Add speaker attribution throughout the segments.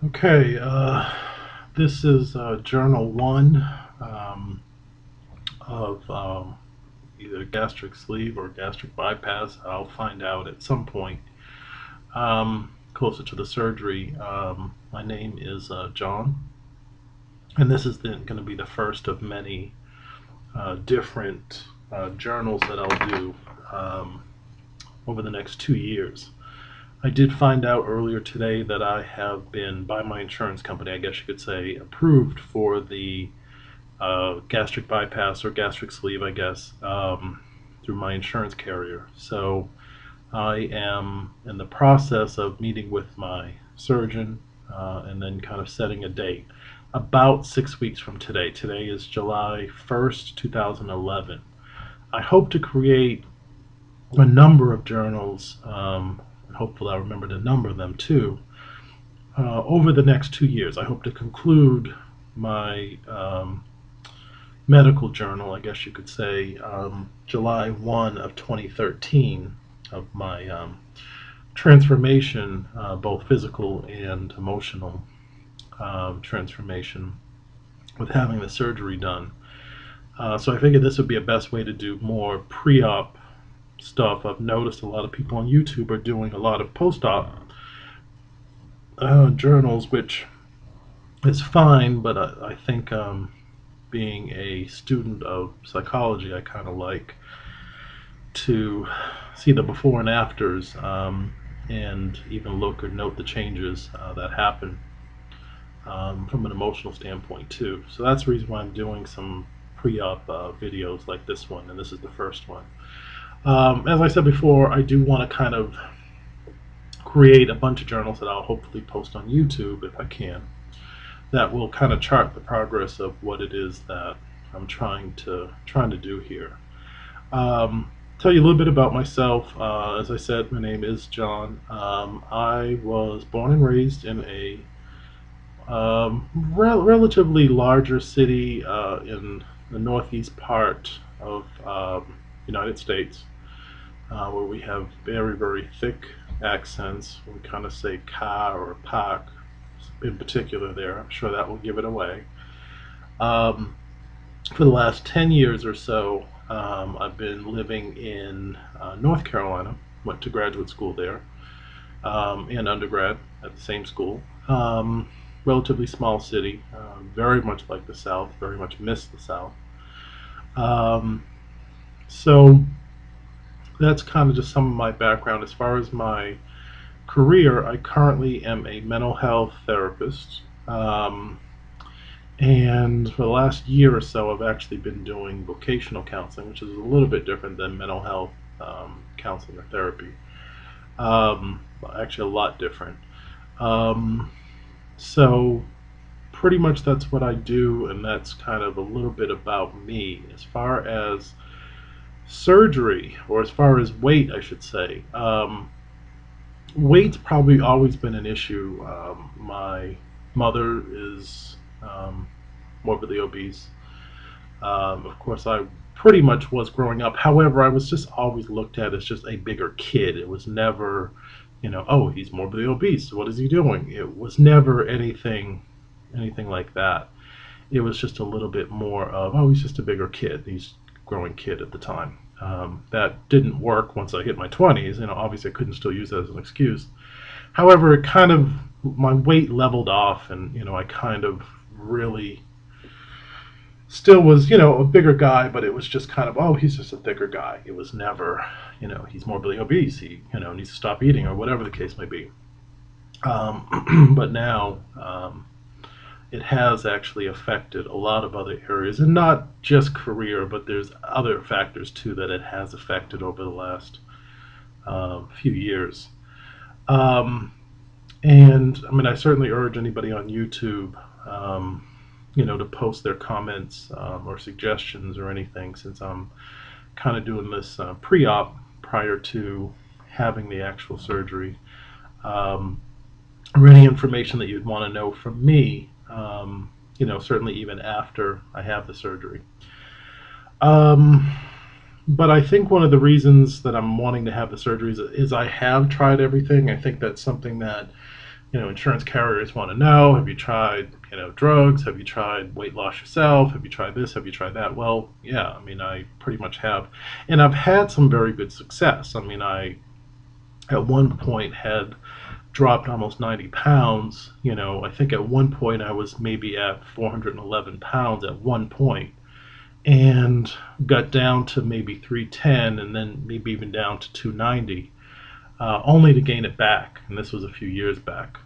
Speaker 1: Okay, this is Journal 1 um, of either gastric sleeve or gastric bypass. I'll find out at some point closer to the surgery. My name is John, and this is going to be the first of many different journals that I'll do over the next 2 years. I did find out earlier today that I have been, by my insurance company, I guess you could say, approved for the gastric bypass or gastric sleeve, I guess, through my insurance carrier. So I am in the process of meeting with my surgeon and then kind of setting a date. About 6 weeks from today. Today is July 1st, 2011. I hope to create a number of journals, and hopefully I'll remember to number them too, over the next 2 years. I hope to conclude my medical journal, I guess you could say, July 1 of 2013, of my transformation, both physical and emotional transformation with having the surgery done. So I figured this would be a best way to do more pre-op stuff. I've noticed a lot of people on YouTube are doing a lot of post-op journals, which is fine, but I think being a student of psychology, I kind of like to see the before and afters, and even look or note the changes that happen from an emotional standpoint too. So that's the reason why I'm doing some pre-op videos like this one, and this is the first one. As I said before, I do want to kind of create a bunch of journals that I'll hopefully post on YouTube if I can, that will kind of chart the progress of what it is that I'm trying to do here. Tell you a little bit about myself. As I said, my name is John. I was born and raised in a relatively larger city in the northeast part of United States, where we have very, very thick accents. We kind of say ka or pak in particular there. I'm sure that will give it away. For the last 10 years or so, I've been living in North Carolina. Went to graduate school there, and undergrad at the same school. Relatively small city, very much like the South, very much miss the South. So that's kind of just some of my background. As far as my career, I currently am a mental health therapist, and for the last year or so I've actually been doing vocational counseling, which is a little bit different than mental health counseling or therapy. Actually a lot different. So pretty much that's what I do, and that's kind of a little bit about me. As far as surgery, or as far as weight, I should say, weight's probably always been an issue. My mother is morbidly obese. Of course, I pretty much was growing up. However, I was just always looked at as just a bigger kid. It was never, oh, he's morbidly obese, what is he doing? It was never anything like that. It was just a little bit more of, oh, he's just a bigger kid. He's a growing kid at the time. That didn't work once I hit my 20s. Obviously I couldn't still use that as an excuse. However, it kind of, my weight leveled off, and I kind of really still was, a bigger guy, but it was just kind of, oh, he's just a thicker guy. It was never, he's morbidly obese, he, needs to stop eating, or whatever the case may be. But now, it has actually affected a lot of other areas, and not just career, but there's other factors too that it has affected over the last few years. And I certainly urge anybody on YouTube, to post their comments or suggestions or anything, since I'm kind of doing this pre-op prior to having the actual surgery, or any information that you'd want to know from me, certainly even after I have the surgery. But I think one of the reasons that I'm wanting to have the surgery is I have tried everything. I think that's something that insurance carriers want to know, have you tried, drugs? Have you tried weight loss yourself? Have you tried this? Have you tried that? Well, yeah, I mean, I pretty much have. And I've had some very good success. I mean, I, at one point, had dropped almost 90 pounds. I think at one point I was maybe at 411 pounds at one point, and got down to maybe 310, and then maybe even down to 290. Only to gain it back, and this was a few years back.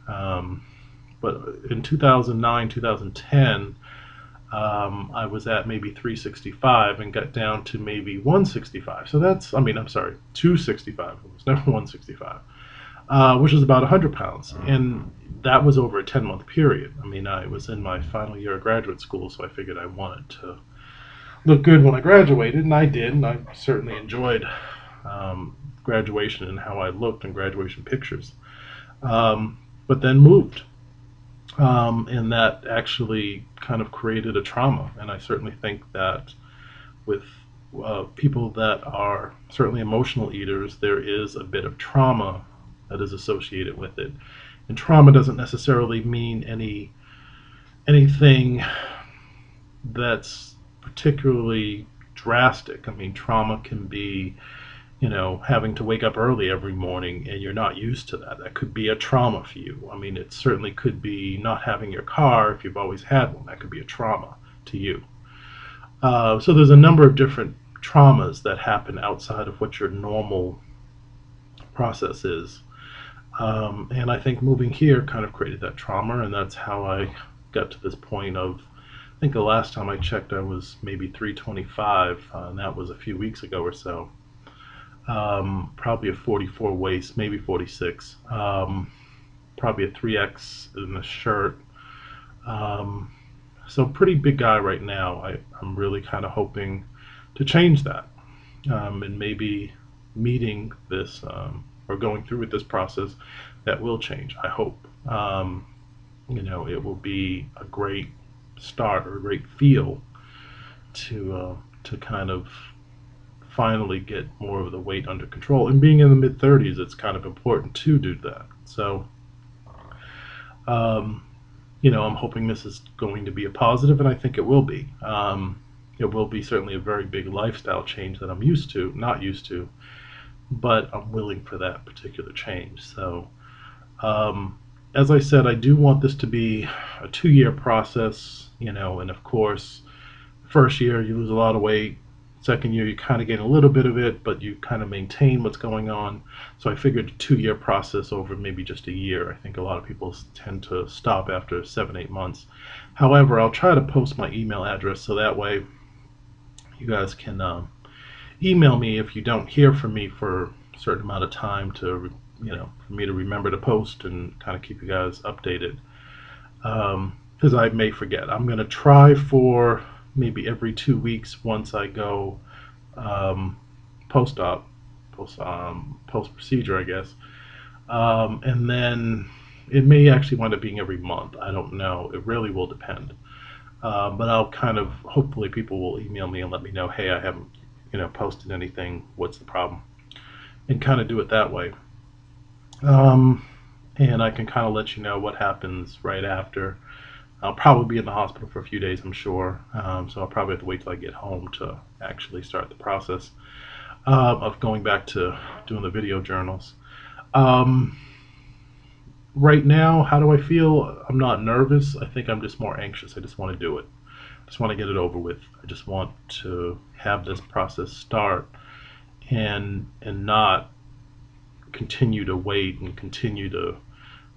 Speaker 1: But in 2009, 2010, I was at maybe 365 and got down to maybe 165. So that's, I'm sorry, 265. It was never 165, which is about 100 pounds. And that was over a 10-month period. I mean, I was in my final year of graduate school, so I figured I wanted to look good when I graduated, and I did, and I certainly enjoyed graduation and how I looked in graduation pictures. But then moved. And that actually kind of created a trauma. And I certainly think that with people that are certainly emotional eaters, there is a bit of trauma that is associated with it. And trauma doesn't necessarily mean anything that's particularly drastic. I mean, trauma can be having to wake up early every morning and you're not used to that. That could be a trauma for you. I mean, it certainly could be not having your car if you've always had one. That could be a trauma to you. So there's a number of different traumas that happen outside of what your normal process is. And I think moving here kind of created that trauma, and that's how I got to this point of, I think the last time I checked I was maybe 325, and that was a few weeks ago or so. Probably a 44 waist, maybe 46, probably a 3X in the shirt. So pretty big guy right now. I'm really kind of hoping to change that, and maybe meeting this or going through with this process, that will change. I hope. It will be a great start or a great feel to kind of finally get more of the weight under control. And being in the mid-30s, it's kind of important to do that. So, I'm hoping this is going to be a positive, and I think it will be. It will be certainly a very big lifestyle change that I'm not used to, but I'm willing for that particular change. So, as I said, I do want this to be a 2-year process, and of course, first year you lose a lot of weight. Second year you kind of gain a little bit of it, but you kind of maintain what's going on. So I figured a 2-year process over maybe just a year. I think a lot of people tend to stop after 7-8 months. However, I'll try to post my email address so that way you guys can email me if you don't hear from me for a certain amount of time, to for me to remember to post and kind of keep you guys updated, because I may forget. I'm going to try for maybe every 2 weeks once I go post procedure, I guess, and then it may actually wind up being every month. I don't know. It really will depend. But I'll kind of, hopefully people will email me and let me know, hey, I haven't posted anything, what's the problem, and kind of do it that way. And I can kind of let you know what happens right after. I'll probably be in the hospital for a few days, I'm sure, so I'll probably have to wait till I get home to actually start the process of going back to doing the video journals. Right now, how do I feel? I'm not nervous. I think I'm just more anxious. I just want to do it. I just want to get it over with. I just want to have this process start and not continue to wait and continue to,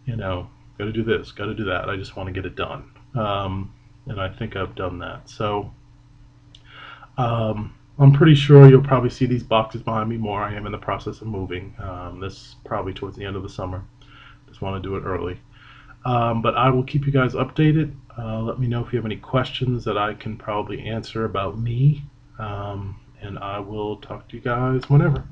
Speaker 1: got to do this, got to do that. I just want to get it done. And I think I've done that. So I'm pretty sure you'll probably see these boxes behind me more. I am in the process of moving. This probably towards the end of the summer. Just want to do it early. But I will keep you guys updated. Let me know if you have any questions that I can probably answer about me. And I will talk to you guys whenever.